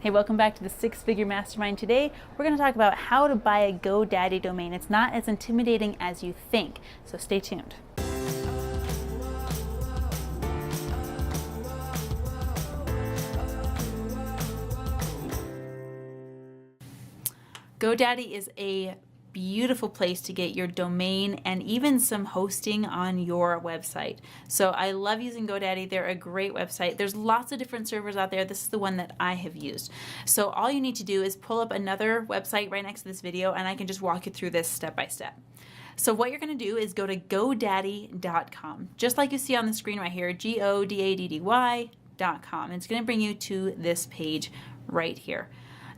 Hey, welcome back to the Six Figure Mastermind. Today, we're going to talk about how to buy a GoDaddy domain. It's not as intimidating as you think, so stay tuned. GoDaddy is a beautiful place to get your domain and even some hosting on your website. So I love using GoDaddy. They're a great website. There's lots of different servers out there. This is the one that I have used. So all you need to do is pull up another website right next to this video and I can just walk you through this step by step. So what you're going to do is go to godaddy.com, just like you see on the screen right here, godaddy.com. It's going to bring you to this page right here.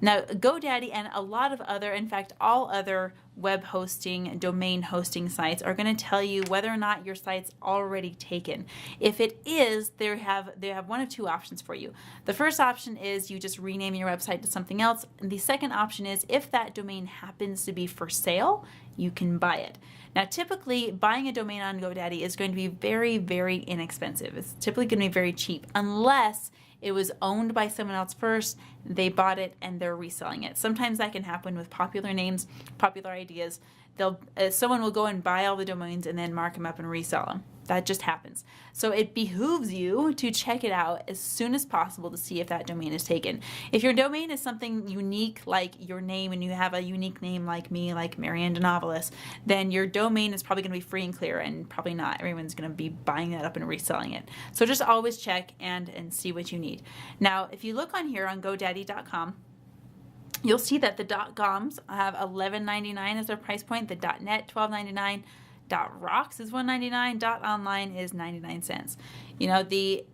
Now, GoDaddy and a lot of other, in fact, all other web hosting, domain hosting sites are going to tell you whether or not your site's already taken. If it is, they have one of two options for you. The first option is you just rename your website to something else. And the second option is if that domain happens to be for sale, you can buy it. Now, typically, buying a domain on GoDaddy is going to be very, very inexpensive. It's typically going to be very cheap, unless it was owned by someone else first, they bought it and they're reselling it. Sometimes that can happen with popular names, popular ideas. Someone will go and buy all the domains and then mark them up and resell them. That just happens. So it behooves you to check it out as soon as possible to see if that domain is taken. If your domain is something unique like your name and you have a unique name like me, like Marianne the Novelist, then your domain is probably going to be free and clear and probably not everyone's going to be buying that up and reselling it. So just always check and see what you need. Now, if you look on here on godaddy.com, you'll see that the .coms have $11.99 as their price point, the .net $12.99, .rocks is $1.99, .online is 99 cents. You know, the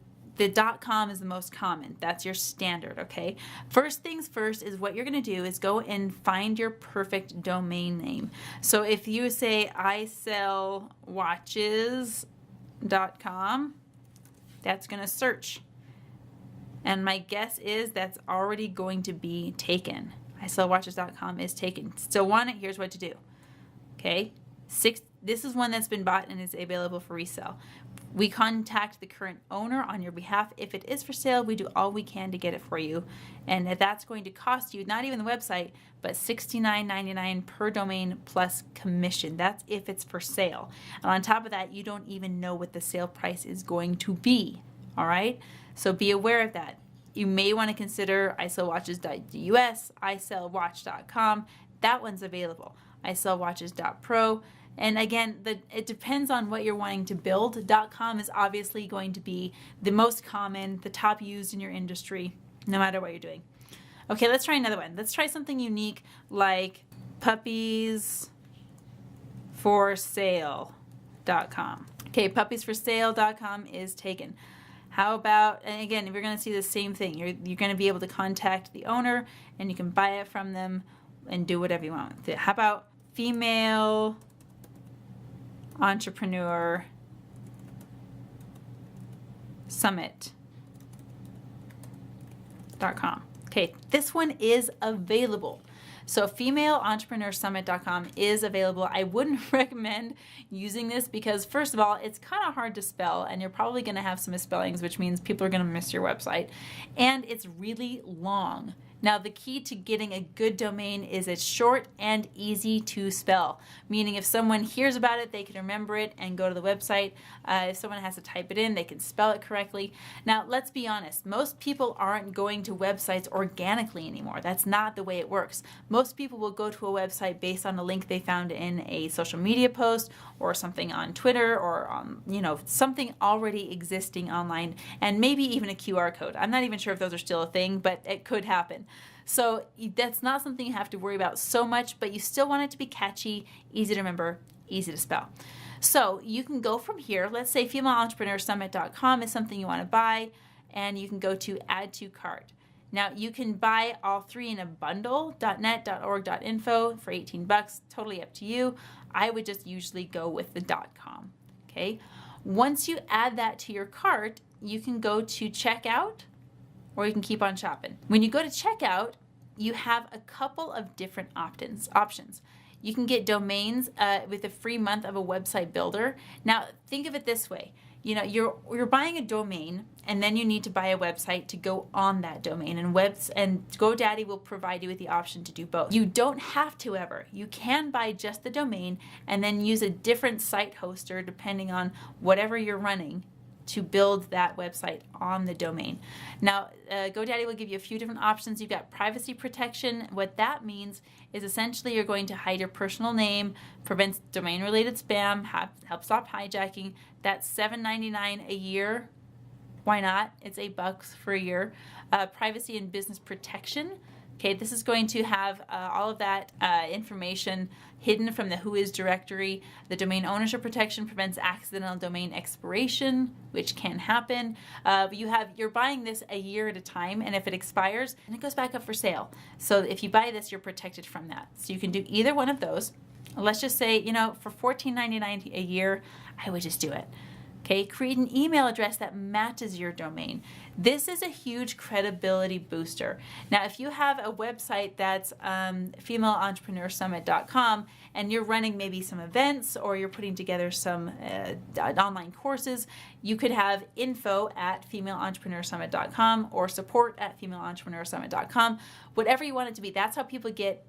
.com is the most common. That's your standard, okay? First things first is what you're going to do is go and find your perfect domain name. So if you say isellwatches.com, that's going to search. And my guess is that's already going to be taken. isellwatches.com is taken. Still want it? Here's what to do. Okay? This is one that's been bought and is available for resale. We contact the current owner on your behalf. If it is for sale, we do all we can to get it for you. And that's going to cost you, not even the website, but $69.99 per domain plus commission. That's if it's for sale. And on top of that, you don't even know what the sale price is going to be. All right? So be aware of that. You may want to consider isellwatches.us, isellwatch.com. That one's available. isellwatches.pro. And again, it depends on what you're wanting to build. .com is obviously going to be the most common, the top used in your industry, no matter what you're doing. Okay, let's try another one. Let's try something unique like puppiesforsale.com. Okay, puppiesforsale.com is taken. How about, and again, if you're going to see the same thing, you're going to be able to contact the owner and you can buy it from them and do whatever you want with it. How about female entrepreneur summit.com. Okay, this one is available. So femaleentrepreneursummit.com is available. I wouldn't recommend using this because, first of all, it's kind of hard to spell and you're probably going to have some misspellings, which means people are going to miss your website. And it's really long. Now, the key to getting a good domain is it's short and easy to spell, meaning if someone hears about it, they can remember it and go to the website. If someone has to type it in, they can spell it correctly. Now, let's be honest. Most people aren't going to websites organically anymore. That's not the way it works. Most people will go to a website based on a link they found in a social media post or something on Twitter or something already existing online, and maybe even a QR code. I'm not even sure if those are still a thing, but it could happen. So that's not something you have to worry about so much, but you still want it to be catchy, easy to remember, easy to spell. So you can go from here. Let's say femaleentrepreneursummit.com is something you want to buy, and you can go to add to cart. Now you can buy all three in a bundle, .net, .org, .info for $18, totally up to you. I would just usually go with the .com, okay? Once you add that to your cart, you can go to checkout, or you can keep on shopping. When you go to checkout, you have a couple of different options. You can get domains with a free month of a website builder. Now, think of it this way. you're buying a domain, and then you need to buy a website to go on that domain, and GoDaddy will provide you with the option to do both. You don't have to ever. You can buy just the domain and then use a different site hoster depending on whatever you're running to build that website on the domain. Now, GoDaddy will give you a few different options. You've got privacy protection. What that means is essentially you're going to hide your personal name, prevents domain-related spam, helps stop hijacking. That's $7.99 a year. Why not? It's $8 for a year. Privacy and business protection. Okay, this is going to have all of that information hidden from the Whois directory. The domain ownership protection prevents accidental domain expiration, which can happen. You're buying this a year at a time, and if it expires, then it goes back up for sale. So if you buy this, you're protected from that. So you can do either one of those. Let's just say, for $14.99 a year, I would just do it. Okay, create an email address that matches your domain. This is a huge credibility booster. Now, if you have a website that's femaleentrepreneursummit.com and you're running maybe some events or you're putting together some online courses, you could have info@femaleentrepreneursummit.com or support@femaleentrepreneursummit.com. Whatever you want it to be, that's how people get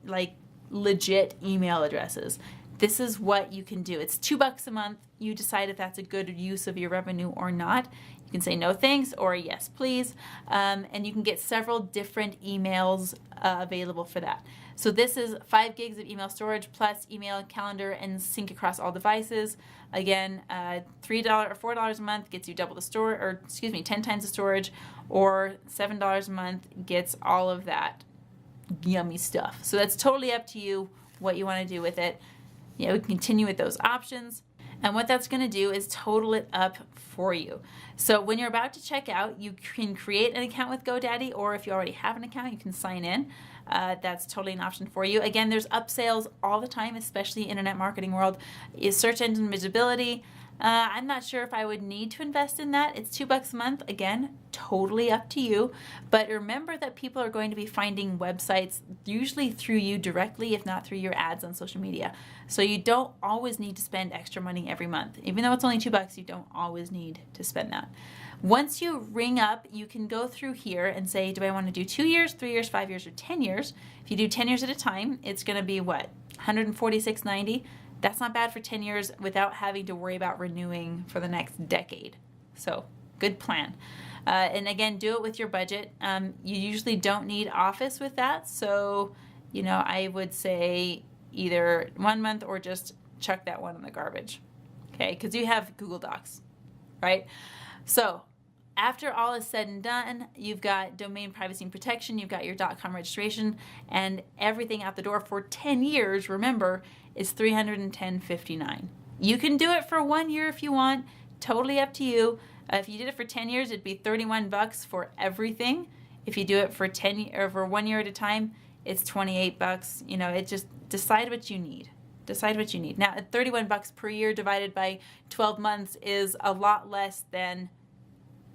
legit email addresses. This is what you can do. It's $2 a month. You decide if that's a good use of your revenue or not. You can say no thanks or yes please, and you can get several different emails available for that. So this is 5 gigs of email storage plus email, calendar, and sync across all devices. Again, $3 or $4 a month gets you double the storage, or 10 times the storage, or $7 a month gets all of that yummy stuff. So that's totally up to you what you want to do with it. We can continue with those options. And what that's going to do is total it up for you. So when you're about to check out, you can create an account with GoDaddy, or if you already have an account, you can sign in. That's totally an option for you. Again, there's upsales all the time, especially internet marketing world. Is search engine visibility. I'm not sure if I would need to invest in that. It's $2 a month. Again, totally up to you. But remember that people are going to be finding websites usually through you directly, if not through your ads on social media. So you don't always need to spend extra money every month. Even though it's only $2, you don't always need to spend that. Once you ring up, you can go through here and say, do I want to do 2 years, 3 years, 5 years, or 10 years? If you do 10 years at a time, it's going to be what? $146.90. That's not bad for 10 years without having to worry about renewing for the next decade. So, good plan. And again, do it with your budget. You usually don't need Office with that. So, I would say either 1 month or just chuck that one in the garbage. Okay, because you have Google Docs, right? So, after all is said and done, you've got domain privacy and protection, you've got your .com registration, and everything out the door for 10 years, remember, is $310.59. You can do it for 1 year if you want, totally up to you. If you did it for 10 years, it'd be $31 for everything. If you do it for 1 year at a time, it's $28. It just decide what you need. Decide what you need. Now, at $31 per year divided by 12 months is a lot less than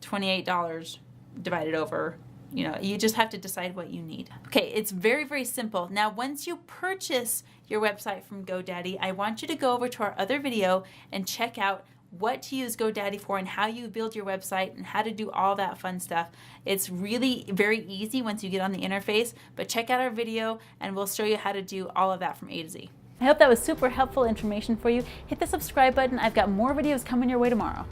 $28 divided over, you just have to decide what you need. Okay, it's very, very simple. Now, once you purchase your website from GoDaddy, I want you to go over to our other video and check out what to use GoDaddy for and how you build your website and how to do all that fun stuff. It's really very easy once you get on the interface, but check out our video and we'll show you how to do all of that from A to Z. I hope that was super helpful information for you. Hit the subscribe button. I've got more videos coming your way tomorrow.